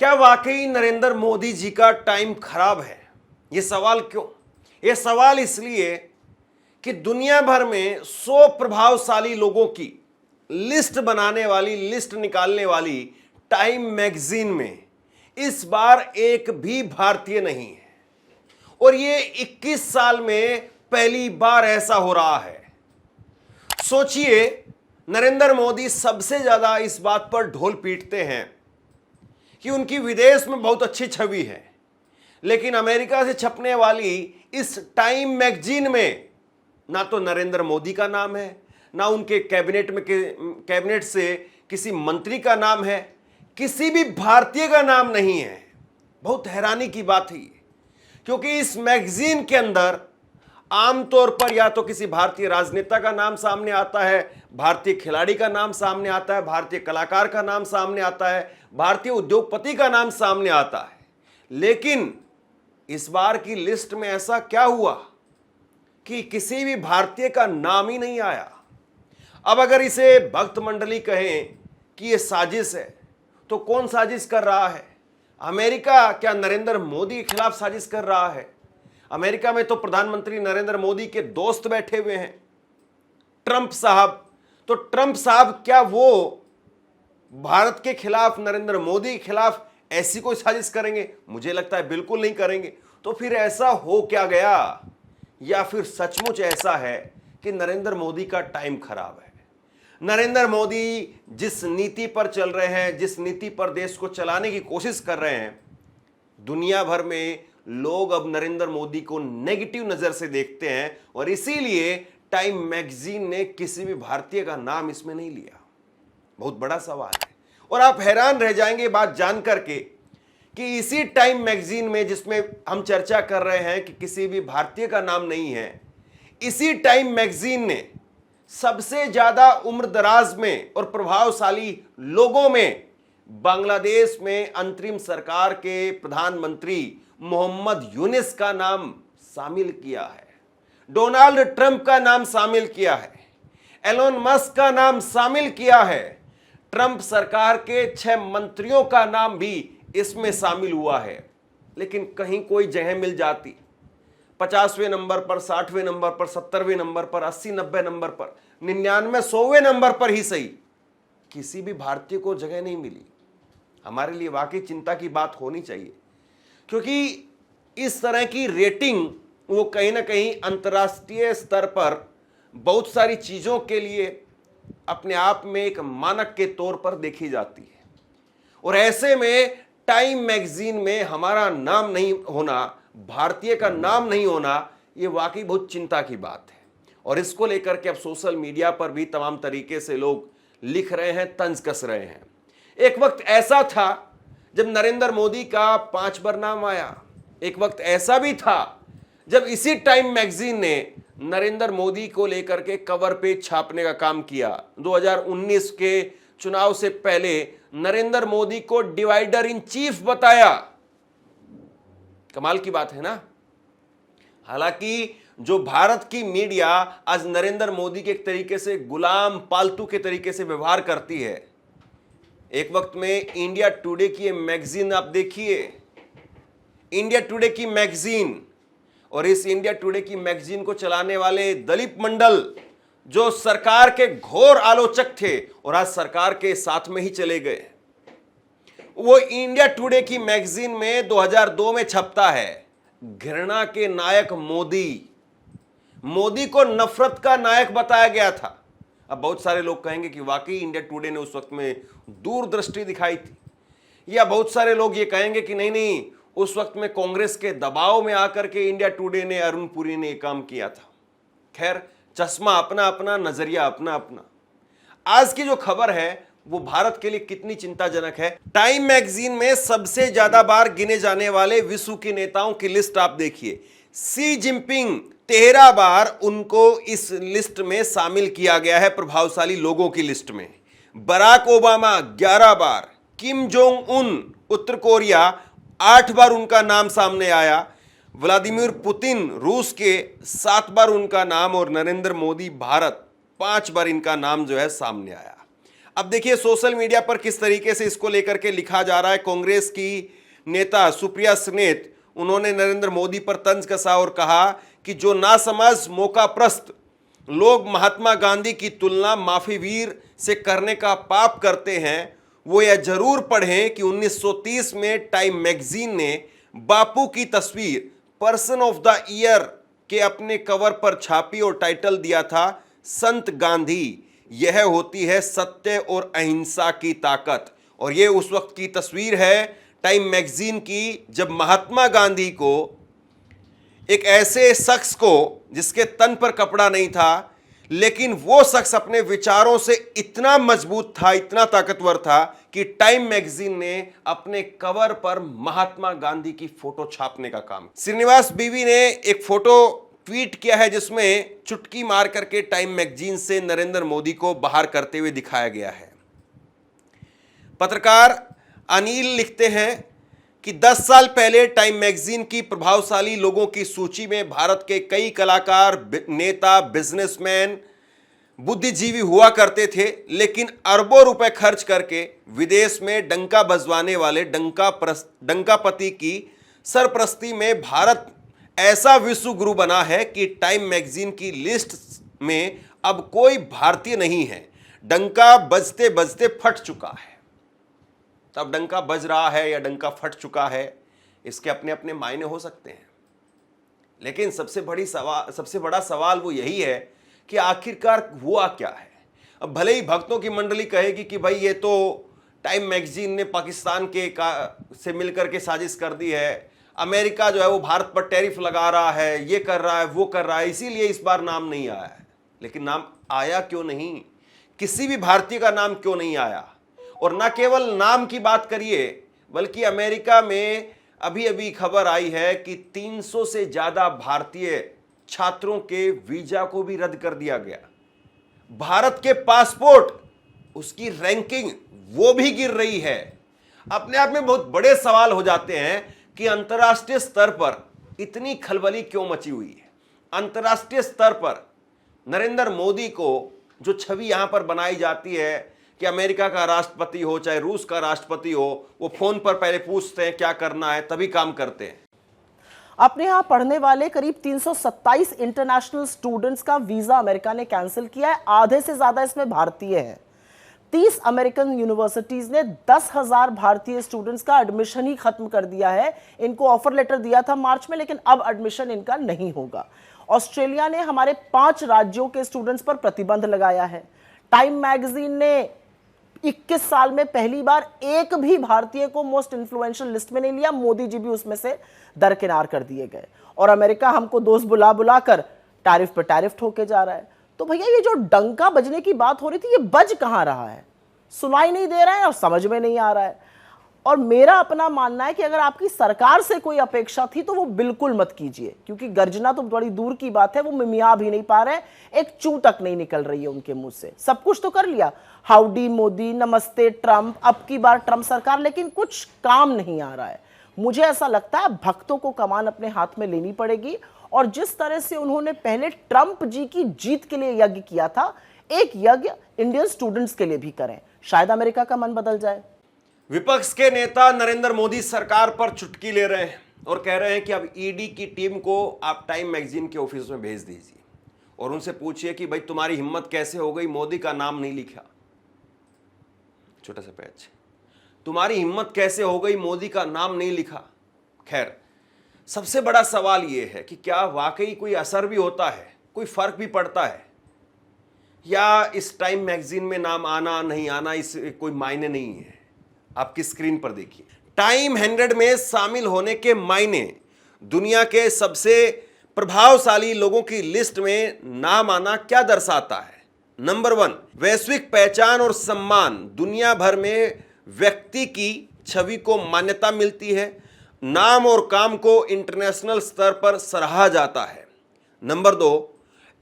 क्या वाकई नरेंद्र मोदी जी का टाइम खराब है? ये सवाल क्यों? ये सवाल इसलिए कि दुनिया भर में 100 प्रभावशाली लोगों की लिस्ट बनाने वाली, लिस्ट निकालने वाली टाइम मैगजीन में इस बार एक भी भारतीय नहीं है और ये 21 साल में पहली बार ऐसा हो रहा है। सोचिए, नरेंद्र मोदी सबसे ज्यादा इस बात पर ढोल पीटते हैं कि उनकी विदेश में बहुत अच्छी छवि है, लेकिन अमेरिका से छपने वाली इस टाइम मैगजीन में ना तो नरेंद्र मोदी का नाम है, ना उनके कैबिनेट से किसी मंत्री का नाम है, किसी भी भारतीय का नाम नहीं है। बहुत हैरानी की बात है, क्योंकि इस मैगजीन के अंदर आमतौर पर या तो किसी भारतीय राजनेता का नाम सामने आता है, भारतीय खिलाड़ी का नाम सामने आता है, भारतीय कलाकार का नाम सामने आता है, भारतीय उद्योगपति का नाम सामने आता है। लेकिन इस बार की लिस्ट में ऐसा क्या हुआ कि किसी भी भारतीय का नाम ही नहीं आया। अब अगर इसे भक्त मंडली कहें कि यह साजिश है, तो कौन साजिश कर रहा है? अमेरिका क्या नरेंद्र मोदी के खिलाफ साजिश कर रहा है? अमेरिका में तो प्रधानमंत्री नरेंद्र मोदी के दोस्त बैठे हुए हैं, ट्रंप साहब। तो ट्रंप साहब क्या वो भारत के खिलाफ, नरेंद्र मोदी के खिलाफ ऐसी कोई साजिश करेंगे? मुझे लगता है बिल्कुल नहीं करेंगे। तो फिर ऐसा हो क्या गया, या फिर सचमुच ऐसा है कि नरेंद्र मोदी का टाइम खराब है? नरेंद्र मोदी जिस नीति पर चल रहे हैं, जिस नीति पर देश को चलाने की कोशिश कर रहे हैं, दुनिया भर में लोग अब नरेंद्र मोदी को नेगेटिव नजर से देखते हैं और इसीलिए टाइम मैगजीन ने किसी भी भारतीय का नाम इसमें नहीं लिया। बहुत बड़ा सवाल है और आप हैरान रह जाएंगे बात जान करके कि इसी टाइम मैगजीन में, जिसमें हम चर्चा कर रहे हैं कि किसी भी भारतीय का नाम नहीं है, इसी टाइम मैगजीन ने सबसे ज्यादा उम्र दराज में और प्रभावशाली लोगों में बांग्लादेश में अंतरिम सरकार के प्रधानमंत्री मोहम्मद यूनिस का नाम शामिल किया है, डोनाल्ड ट्रंप का नाम शामिल किया है, एलोन मस्क का नाम शामिल किया है, ट्रंप सरकार के 6 मंत्रियों का नाम भी इसमें शामिल हुआ है। लेकिन कहीं कोई जगह मिल जाती 50वें नंबर पर, 60वें नंबर पर, 70वें नंबर पर, 80-90 नंबर पर, 99-100वें नंबर पर ही सही, किसी भी भारतीय को जगह नहीं मिली। हमारे लिए वाकई चिंता की बात होनी चाहिए, क्योंकि इस तरह की रेटिंग वो कहीं ना कहीं अंतर्राष्ट्रीय स्तर पर बहुत सारी चीज़ों के लिए अपने आप में एक मानक के तौर पर देखी जाती है। और ऐसे में टाइम मैगजीन में हमारा नाम नहीं होना, भारतीय का नाम नहीं होना, ये वाकई बहुत चिंता की बात है। और इसको लेकर के अब सोशल मीडिया पर भी तमाम तरीके से लोग लिख रहे हैं, तंज कस रहे हैं। एक वक्त ऐसा था जब नरेंद्र मोदी का 5 बार नाम आया। एक वक्त ऐसा भी था जब इसी टाइम मैगजीन ने नरेंद्र मोदी को लेकर के कवर पेज छापने का काम किया। 2019 के चुनाव से पहले नरेंद्र मोदी को डिवाइडर इन चीफ बताया। कमाल की बात है ना। हालांकि जो भारत की मीडिया आज नरेंद्र मोदी के एक तरीके से गुलाम, पालतू के तरीके से व्यवहार करती है। एक वक्त में इंडिया टुडे की मैगजीन आप देखिए, इंडिया टुडे की मैगजीन, और इस इंडिया टुडे की मैगजीन को चलाने वाले दलीप मंडल, जो सरकार के घोर आलोचक थे और आज सरकार के साथ में ही चले गए, वो इंडिया टुडे की मैगजीन में 2002 में छपता है घृणा के नायक मोदी। मोदी को नफरत का नायक बताया गया था। अब बहुत सारे लोग कहेंगे कि वाकई इंडिया टुडे ने उस वक्त में दूरदृष्टि दिखाई थी, या बहुत सारे लोग ये कहेंगे कि नहीं, उस वक्त में कांग्रेस के दबाव में आकर के इंडिया टुडे ने, अरुण पुरी ने काम किया था। खैर, चश्मा अपना अपना, नजरिया अपना अपना। आज की जो खबर है वो भारत के लिए कितनी चिंताजनक है। टाइम मैगजीन में सबसे ज्यादा बार गिने जाने वाले विश्व के नेताओं की लिस्ट आप देखिए। शी जिनपिंग 13 बार उनको इस लिस्ट में शामिल किया गया है, प्रभावशाली लोगों की लिस्ट में। बराक ओबामा 11 बार, किम जोंग उन उत्तर कोरिया 8 बार उनका नाम सामने आया, व्लादिमीर पुतिन रूस के 7 बार उनका नाम, और नरेंद्र मोदी भारत 5 बार इनका नाम जो है सामने आया। अब देखिए सोशल मीडिया पर किस तरीके से इसको लेकर के लिखा जा रहा है। कांग्रेस की नेता सुप्रिया सुनेत, उन्होंने नरेंद्र मोदी पर तंज कसा और कहा कि जो नासमझ मौकाप्रस्त लोग महात्मा गांधी की तुलना माफी वीर से करने का पाप करते हैं, वो यह जरूर पढ़ें कि 1930 में टाइम मैगजीन ने बापू की तस्वीर पर्सन ऑफ द ईयर के अपने कवर पर छापी और टाइटल दिया था संत गांधी, यह होती है सत्य और अहिंसा की ताकत। और यह उस वक्त की तस्वीर है टाइम मैगजीन की, जब महात्मा गांधी को, एक ऐसे शख्स को जिसके तन पर कपड़ा नहीं था, लेकिन वो शख्स अपने विचारों से इतना मजबूत था, इतना ताकतवर था कि टाइम मैगजीन ने अपने कवर पर महात्मा गांधी की फोटो छापने का काम। श्रीनिवास बीवी ने एक फोटो ट्वीट किया है जिसमें चुटकी मार करके टाइम मैगजीन से नरेंद्र मोदी को बाहर करते हुए दिखाया गया है। पत्रकार अनिल लिखते हैं कि 10 साल पहले टाइम मैगजीन की प्रभावशाली लोगों की सूची में भारत के कई कलाकार, नेता, बिजनेसमैन, बुद्धिजीवी हुआ करते थे, लेकिन अरबों रुपए खर्च करके विदेश में डंका बजवाने वाले डंकापति की सरपरस्ती में भारत ऐसा विश्व गुरु बना है कि टाइम मैगजीन की लिस्ट में अब कोई भारतीय नहीं है। डंका बजते बजते फट चुका है। तब डंका बज रहा है या डंका फट चुका है, इसके अपने अपने मायने हो सकते हैं, लेकिन सबसे बड़ा सवाल वो यही है कि आखिरकार हुआ क्या है। अब भले ही भक्तों की मंडली कहेगी कि भाई ये तो टाइम मैगजीन ने पाकिस्तान से मिलकर के साजिश कर दी है, अमेरिका जो है वो भारत पर टैरिफ लगा रहा है, ये कर रहा है, वो कर रहा है, इसीलिए इस बार नाम नहीं आया है। लेकिन नाम आया क्यों नहीं? किसी भी भारतीय का नाम क्यों नहीं आया? और न केवल नाम की बात करिए, बल्कि अमेरिका में अभी अभी खबर आई है कि 300 से ज्यादा भारतीय छात्रों के वीजा को भी रद्द कर दिया गया। भारत के पासपोर्ट, उसकी रैंकिंग वो भी गिर रही है। अपने आप में बहुत बड़े सवाल हो जाते हैं कि अंतर्राष्ट्रीय स्तर पर इतनी खलबली क्यों मची हुई है। अंतर्राष्ट्रीय स्तर पर नरेंद्र मोदी को जो छवि यहां पर बनाई जाती है कि अमेरिका का राष्ट्रपति हो चाहे रूस का राष्ट्रपति हो, वो फोन पर पहले पूछते हैं क्या करना है, तभी काम करते हैं। अपने यहां पढ़ने वाले करीब 327 इंटरनेशनल स्टूडेंट्स का वीजा अमेरिका ने कैंसिल किया है। आधे से ज्यादा इसमें भारतीय हैं। 30 अमेरिकन यूनिवर्सिटीज ने 10,000 भारतीय स्टूडेंट्स का एडमिशन ही खत्म कर दिया है। इनको ऑफर लेटर दिया था मार्च में, लेकिन अब एडमिशन इनका नहीं होगा। ऑस्ट्रेलिया ने हमारे 5 राज्यों के स्टूडेंट्स पर प्रतिबंध लगाया है। टाइम मैगजीन ने 21 साल में पहली बार एक भी भारतीय को मोस्ट इन्फ्लुएंशियल लिस्ट में नहीं लिया। मोदी जी भी उसमें से दरकिनार कर दिए गए। और अमेरिका हमको दोस्त बुला बुलाकर टैरिफ पर टैरिफ ठोके जा रहा है। तो भैया ये जो डंका बजने की बात हो रही थी, ये बज कहां रहा है? सुनाई नहीं दे रहा है और समझ में नहीं आ रहा है। और मेरा अपना मानना है कि अगर आपकी सरकार से कोई अपेक्षा थी तो वो बिल्कुल मत कीजिए, क्योंकि गर्जना तो बड़ी दूर की बात है, वो मिमिया भी नहीं पा रहे, एक चू तक नहीं निकल रही है उनके मुंह से। सब कुछ तो कर लिया, हाउडी मोदी, नमस्ते ट्रंप, अब की बार ट्रंप सरकार, लेकिन कुछ काम नहीं आ रहा है। मुझे ऐसा लगता है भक्तों को कमान अपने हाथ में लेनी पड़ेगी और जिस तरह से उन्होंने पहले ट्रंप जी की जीत के लिए यज्ञ किया था, एक यज्ञ इंडियन स्टूडेंट्स के लिए भी करें। शायद अमेरिका का मन बदल जाए। विपक्ष के नेता नरेंद्र मोदी सरकार पर चुटकी ले रहे हैं और कह रहे हैं कि अब ईडी की टीम को आप टाइम मैगजीन के ऑफिस में भेज दीजिए और उनसे पूछिए कि भाई तुम्हारी हिम्मत कैसे हो गई मोदी का नाम नहीं लिखा। छोटा सा पैच, तुम्हारी हिम्मत कैसे हो गई मोदी का नाम नहीं लिखा। खैर, सबसे बड़ा सवाल यह है कि क्या वाकई कोई असर भी होता है, कोई फर्क भी पड़ता है, या इस टाइम मैगजीन में नाम आना नहीं आना इस कोई मायने नहीं है। आपकी स्क्रीन पर देखिए, टाइम 100 में शामिल होने के मायने, दुनिया के सबसे प्रभावशाली लोगों की लिस्ट में नाम आना क्या दर्शाता है। नंबर 1, वैश्विक पहचान और सम्मान। दुनिया भर में व्यक्ति की छवि को मान्यता मिलती है, नाम और काम को इंटरनेशनल स्तर पर सराहा जाता है। नंबर 2,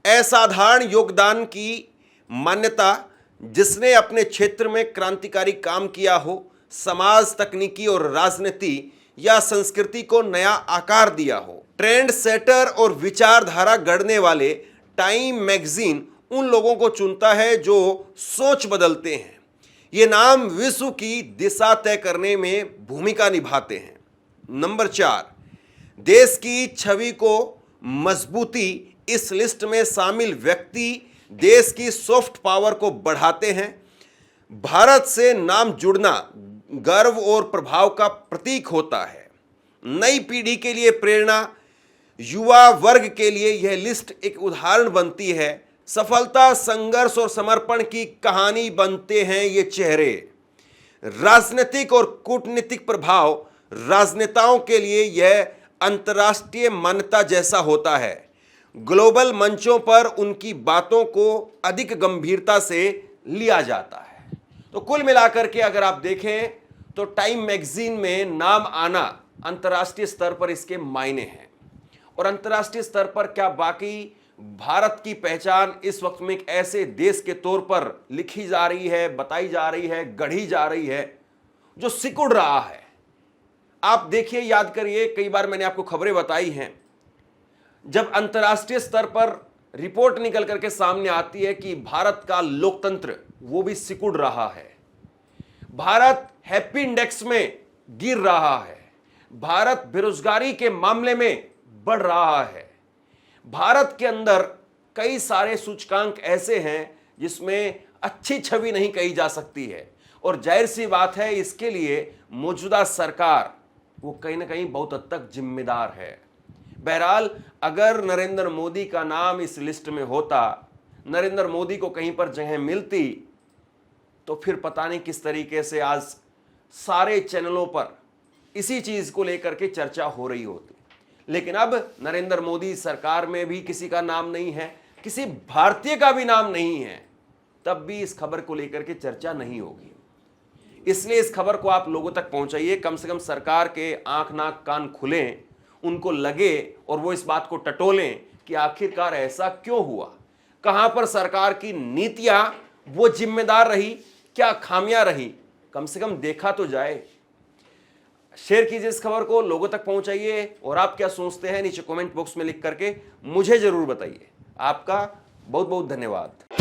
असाधारण योगदान की मान्यता, जिसने अपने क्षेत्र में क्रांतिकारी काम किया हो, समाज, तकनीकी और राजनीति या संस्कृति को नया आकार दिया हो। ट्रेंड सेटर और विचारधारा गढ़ने वाले टाइम मैगजीन उन लोगों को चुनता है जो सोच बदलते हैं, ये नाम विश्व की दिशा तय करने में भूमिका निभाते हैं। नंबर 4, देश की छवि को मजबूती। इस लिस्ट में शामिल व्यक्ति देश की सॉफ्ट पावर को बढ़ाते हैं। भारत से नाम जुड़ना गर्व और प्रभाव का प्रतीक होता है। नई पीढ़ी के लिए प्रेरणा, युवा वर्ग के लिए यह लिस्ट एक उदाहरण बनती है। सफलता, संघर्ष और समर्पण की कहानी बनते हैं ये चेहरे। राजनीतिक और कूटनीतिक प्रभाव, राजनेताओं के लिए यह अंतर्राष्ट्रीय मान्यता जैसा होता है। ग्लोबल मंचों पर उनकी बातों को अधिक गंभीरता से लिया जाता है। तो कुल मिलाकर के अगर आप देखें तो टाइम मैगजीन में नाम आना अंतर्राष्ट्रीय स्तर पर इसके मायने हैं। और अंतर्राष्ट्रीय स्तर पर क्या बाकी भारत की पहचान इस वक्त में एक ऐसे देश के तौर पर लिखी जा रही है, बताई जा रही है, गढ़ी जा रही है जो सिकुड़ रहा है। आप देखिए, याद करिए, कई बार मैंने आपको खबरें बताई हैं, जब अंतर्राष्ट्रीय स्तर पर रिपोर्ट निकल करके सामने आती है कि भारत का लोकतंत्र वो भी सिकुड़ रहा है, भारत हैप्पी इंडेक्स में गिर रहा है, भारत बेरोजगारी के मामले में बढ़ रहा है, भारत के अंदर कई सारे सूचकांक ऐसे हैं जिसमें अच्छी छवि नहीं कही जा सकती है। और जाहिर सी बात है, इसके लिए मौजूदा सरकार वो कहीं ना कहीं बहुत हद तक जिम्मेदार है। बहरहाल, अगर नरेंद्र मोदी का नाम इस लिस्ट में होता, नरेंद्र मोदी को कहीं पर जगह मिलती, तो फिर पता नहीं किस तरीके से आज सारे चैनलों पर इसी चीज को लेकर के चर्चा हो रही होती। लेकिन अब नरेंद्र मोदी सरकार में भी किसी का नाम नहीं है, किसी भारतीय का भी नाम नहीं है, तब भी इस खबर को लेकर के चर्चा नहीं होगी। इसलिए इस खबर को आप लोगों तक पहुंचाइए, कम से कम सरकार के आंख नाक कान खुलें, उनको लगे और वो इस बात को टटोलें कि आखिरकार ऐसा क्यों हुआ, कहां पर सरकार की नीतियां वो जिम्मेदार रही, क्या खामियां रही, कम से कम देखा तो जाए। शेयर कीजिए इस खबर को, लोगों तक पहुंचाइए। और आप क्या सोचते हैं नीचे कमेंट बॉक्स में लिख करके मुझे जरूर बताइए। आपका बहुत बहुत धन्यवाद।